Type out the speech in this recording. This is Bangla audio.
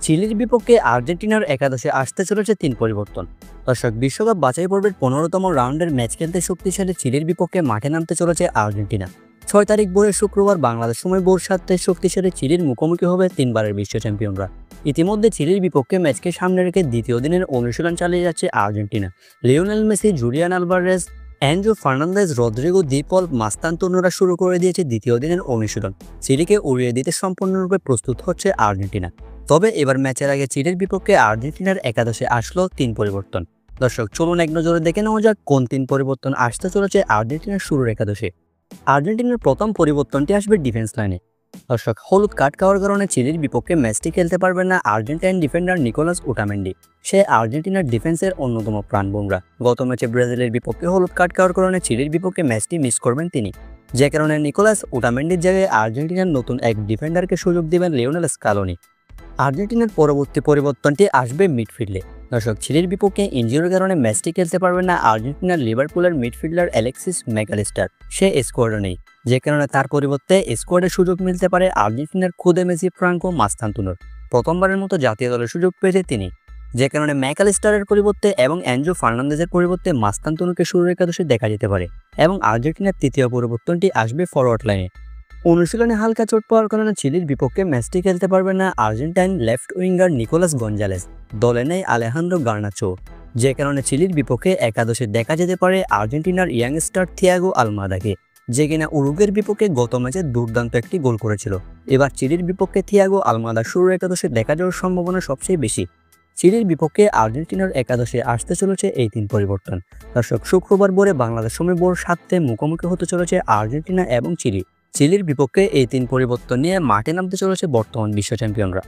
চিলির বিপক্ষে আর্জেন্টিনার একাদশে আসতে চলেছে ৩ পরিবর্তন। দর্শক, বিশ্বকাপ বাছাই পর্বের ১৫তম রাউন্ডের ম্যাচ খেলতে শক্তিশালী চিলির বিপক্ষে মাঠে নামতে চলেছে আর্জেন্টিনা। ৬ তারিখ ভোরে শুক্রবার বাংলাদেশ সময় ভোর ৭টায় শক্তিশালী চিলির মুখোমুখি হবে ৩বারের বিশ্ব চ্যাম্পিয়নরা। ইতিমধ্যে চিলির বিপক্ষে ম্যাচকে সামনে রেখে দ্বিতীয় দিনের অনুশীলন চালিয়ে যাচ্ছে Argentina. Lionel Messi, Julian Alvarez, Enzo Fernandez, Rodrigo De Paul, মাস্তানতুনোরা শুরু করে দিয়েছে দ্বিতীয় দিনের অনুশীলন। চিলিকে উড়িয়ে দিতে সম্পূর্ণরূপে প্রস্তুত হচ্ছে আর্জেন্টিনা। তবে এবার ম্যাচের আগে চিলির বিপক্ষে আর্জেন্টিনার একাদশে আসলো ৩ পরিবর্তন। দর্শক, চলুন এক নজরে দেখে নেওয়া যাক কোন ৩ পরিবর্তন আসতে চলেছে আর্জেন্টিনার শুরুর একাদশে। আর্জেন্টিনার প্রথম পরিবর্তনটি আসবে ডিফেন্স লাইনে। দর্শক, হলুদ কার্ড খাওয়ার কারণে চিলির বিপক্ষে ম্যাচটি খেলতে পারবেন না আর্জেন্টাইন ডিফেন্ডার নিকোলাস ওটামেন্ডি। সে আর্জেন্টিনার ডিফেন্সের অন্যতম প্রাণবোমরা। গত ম্যাচে ব্রাজিলের বিপক্ষে হলুদ কার্ড খাওয়ার কারণে চিলির বিপক্ষে ম্যাচটি মিস করবেন তিনি। যে কারণে নিকোলাস ওটামেন্ডির জায়গায় আর্জেন্টিনার নতুন এক ডিফেন্ডারকে সুযোগ দেবেন লিওনেল স্কালোনি। আর্জেন্টিনার পরবর্তী পরিবর্তনটি আসবে মিডফিল্ডে। দর্শক, চিলির বিপক্ষে ইনজুরির কারণে ম্যাচটি খেলতে পারবেন না আর্জেন্টিনার লিভারপুলের মিডফিল্ডার অ্যালেক্সিস ম্যাকালিস্টার। সে স্কোয়াডে নেই, যে কারণে তার পরিবর্তে স্কোয়াডে সুযোগ মিলতে পারে আর্জেন্টিনার খুদে মেসি, ফ্রাঙ্কো মাস্তানতুনোর। প্রথমবারের মতো জাতীয় দলের সুযোগ পেয়েছে তিনি, যে কারণে ম্যাকালিস্টারের পরিবর্তে এবং অ্যানজো ফার্নান্দেজের পরিবর্তে মাস্তানতুনোকে শুরুর একাদশে দেখা যেতে পারে। এবং আর্জেন্টিনার তৃতীয় পরিবর্তনটি আসবে ফরওয়ার্ড লাইনে। অনুশীলনে হালকা চোট পাওয়ার কারণে চিলির বিপক্ষে ম্যাচটি খেলতে পারবে না Argentine left winger Nicolas Gonzalez. দলে নেই আলেহান্দ্রো গার্নাচো, যে কারণে চিলির বিপক্ষে একাদশে দেখা যেতে পারে আর্জেন্টিনার ইয়াংস্টার থিয়াগো আলমাদাকে, যে কিনা উরুগুয়ের বিপক্ষে গত ম্যাচে দুর্দান্ত একটি গোল করেছিল। এবার চিলির বিপক্ষে থিয়াগো আলমাদা শুরুর একাদশে দেখা যাওয়ার সম্ভাবনা সবচেয়ে বেশি। চিলির বিপক্ষে আর্জেন্টিনার একাদশে আসতে চলেছে এই ৩ পরিবর্তন। দর্শক, শুক্রবার ভোরে বাংলাদেশ সময় ভোর ৭টায় মুখোমুখি হতে চলেছে আর্জেন্টিনা এবং চিলি। চিলির বিপক্ষে এই ৩ পরিবর্তন নিয়ে মাঠে নামতে চলেছে বর্তমান বিশ্ব চ্যাম্পিয়নরা।